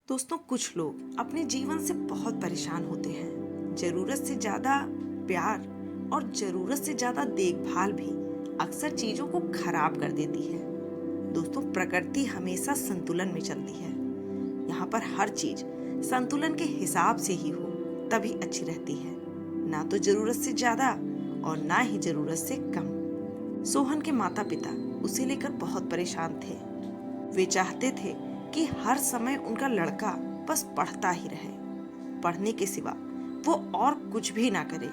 दोस्तों, कुछ लोग अपने जीवन से बहुत परेशान होते हैं। जरूरत से ज्यादा प्यार और जरूरत से ज्यादा देखभाल भी अक्सर चीजों को खराब कर देती है। दोस्तों, प्रकृति हमेशा संतुलन में चलती है। यहाँ पर हर चीज संतुलन के हिसाब से ही हो तभी अच्छी रहती है, ना तो जरूरत से ज्यादा और ना ही जरूरत से कम। सोहन के माता पिता उसे लेकर बहुत परेशान थे। वे चाहते थे कि हर समय उनका लड़का बस पढ़ता ही रहे, पढ़ने के सिवा वो और कुछ भी ना करे।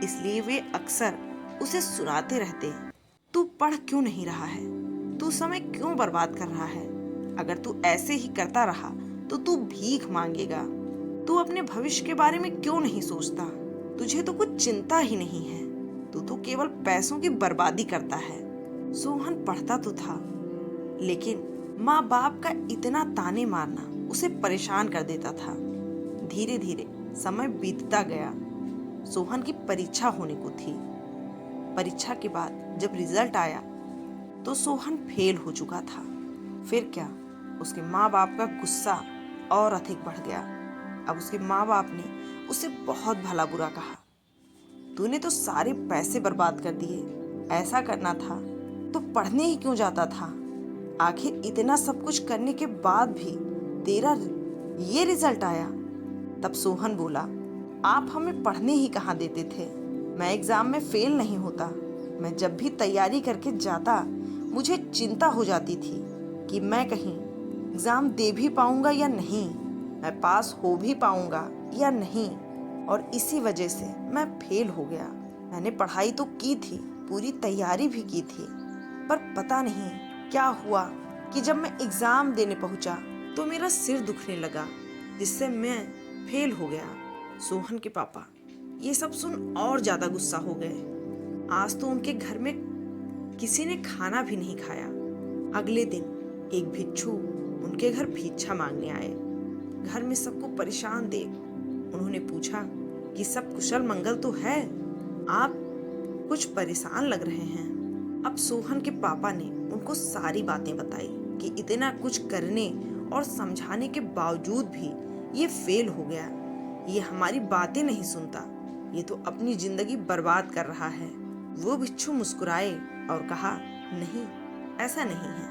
इसलिए वे अक्सर उसे सुनाते रहते, तू पढ़ क्यों नहीं रहा है, तू समय क्यों बर्बाद कर रहा है, अगर तू ऐसे ही करता रहा तो तू भीख मांगेगा, तू अपने भविष्य के बारे में क्यों नहीं सोचता, तुझे तो कुछ चिंता ही नहीं है, तू तो केवल पैसों की बर्बादी करता है। सोहन पढ़ता तो था, लेकिन माँ बाप का इतना ताने मारना उसे परेशान कर देता था। धीरे धीरे समय बीतता गया। सोहन की परीक्षा होने को थी। परीक्षा के बाद जब रिजल्ट आया तो सोहन फेल हो चुका था। फिर क्या, उसके माँ बाप का गुस्सा और अधिक बढ़ गया। अब उसके माँ बाप ने उसे बहुत भला बुरा कहा, तूने तो सारे पैसे बर्बाद कर दिए, ऐसा करना था तो पढ़ने ही क्यों जाता था, आखिर इतना सब कुछ करने के बाद भी तेरा ये रिजल्ट आया। तब सोहन बोला, आप हमें पढ़ने ही कहाँ देते थे, मैं एग्जाम में फेल नहीं होता। मैं जब भी तैयारी करके जाता मुझे चिंता हो जाती थी कि मैं कहीं एग्जाम दे भी पाऊंगा या नहीं, मैं पास हो भी पाऊंगा या नहीं, और इसी वजह से मैं फेल हो गया। मैंने पढ़ाई तो की थी, पूरी तैयारी भी की थी, पर पता नहीं क्या हुआ कि जब मैं एग्जाम देने पहुंचा तो मेरा सिर दुखने लगा, जिससे मैं फेल हो गया। सोहन के पापा ये सब सुन और ज्यादा गुस्सा हो गए। आज तो उनके घर में किसी ने खाना भी नहीं खाया। अगले दिन एक भिक्षु उनके घर भिक्षा मांगने आए। घर में सबको परेशान देख उन्होंने पूछा कि सब कुशल मंगल तो है, आप कुछ परेशान लग रहे हैं। अब सोहन के पापा ने उनको सारी बातें बताई कि इतना कुछ करने और समझाने के बावजूद भी ये फेल हो गया। ये हमारी बातें नहीं सुनता, ये तो अपनी जिंदगी बर्बाद कर रहा है। वो भिक्षु मुस्कुराए और कहा, नहीं, ऐसा नहीं है।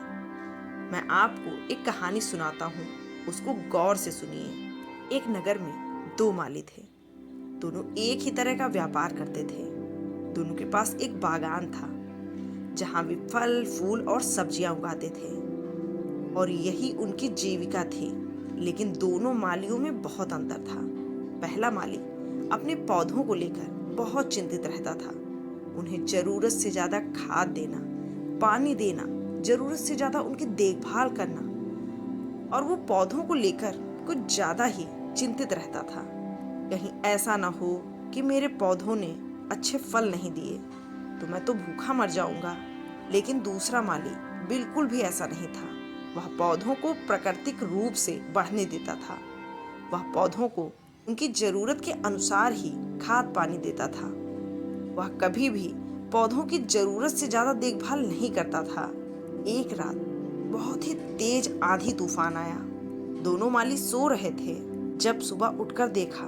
मैं आपको एक कहानी सुनाता हूँ, उसको गौर से सुनिए। एक नगर में दो माली थे। दोनों एक ही तरह का व्यापार करते थे। दोनों के पास एक बागान था जहाँ वे फल फूल और सब्जियां उगाते थे, और यही उनकी जीविका थी। लेकिन दोनों मालियों में बहुत अंतर था। पहला माली अपने पौधों को लेकर बहुत चिंतित रहता था। उन्हें जरूरत से ज्यादा खाद देना, पानी देना, जरूरत से ज्यादा उनकी देखभाल करना, और वो पौधों को लेकर कुछ ज्यादा ही चिंतित रहता था। कहीं ऐसा ना हो कि मेरे पौधों ने अच्छे फल नहीं दिए तो मैं तो भूखा मर जाऊंगा। लेकिन दूसरा माली बिल्कुल भी ऐसा नहीं था। वह पौधों को प्राकृतिक रूप से बढ़ने देता था। वह पौधों को उनकी जरूरत के अनुसार ही खाद पानी देता था। वह कभी भी पौधों की जरूरत से ज्यादा देखभाल नहीं करता था। एक रात बहुत ही तेज आंधी तूफान आया। दोनों माली सो रहे थे। जब सुबह उठकर देखा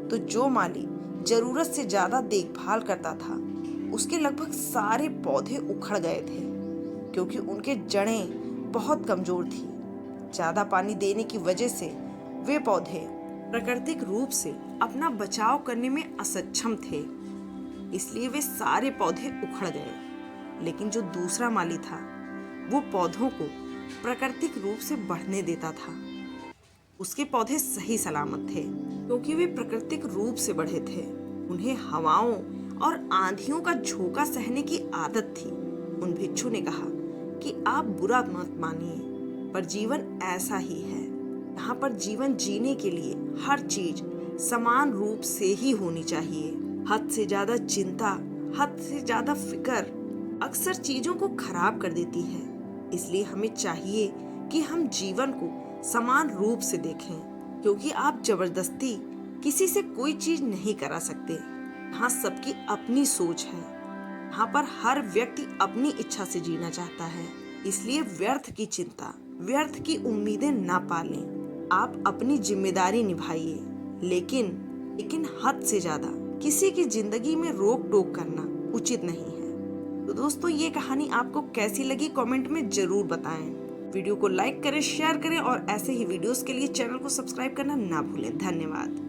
तो जो माली जरूरत से ज्यादा देखभाल करता था उसके लगभग सारे पौधे उखड़ गए थे, क्योंकि उनके जड़ें बहुत कमजोर थी। ज्यादा पानी देने की वजह से वे पौधे प्राकृतिक रूप से अपना बचाव करने में असक्षम थे, इसलिए वे सारे पौधे उखड़ गए। लेकिन जो दूसरा माली था वो पौधों को प्राकृतिक रूप से बढ़ने देता था। उसके पौधे सही सलामत थे, क्योंकि वे प्राकृतिक रूप से बढ़े थे। उन्हें हवाओं और आंधियों का झोंका सहने की आदत थी। उन भिक्षु ने कहा कि आप बुरा मत मानिए, पर जीवन ऐसा ही है। यहाँ पर जीवन जीने के लिए हर चीज समान रूप से ही होनी चाहिए। हद से ज्यादा चिंता, हद से ज्यादा फिक्र अक्सर चीजों को खराब कर देती है। इसलिए हमें चाहिए कि हम जीवन को समान रूप से देखें, क्योंकि आप जबरदस्ती किसी से कोई चीज नहीं करा सकते। यहाँ सबकी अपनी सोच है। यहाँ पर हर व्यक्ति अपनी इच्छा से जीना चाहता है। इसलिए व्यर्थ की चिंता, व्यर्थ की उम्मीदें ना पालें। आप अपनी जिम्मेदारी निभाइए, लेकिन हद से ज्यादा किसी की जिंदगी में रोक टोक करना उचित नहीं है। तो दोस्तों, ये कहानी आपको कैसी लगी कमेंट में जरूर बताएं। वीडियो को लाइक करें, शेयर करें और ऐसे ही वीडियोस के लिए चैनल को सब्सक्राइब करना ना भूलें। धन्यवाद।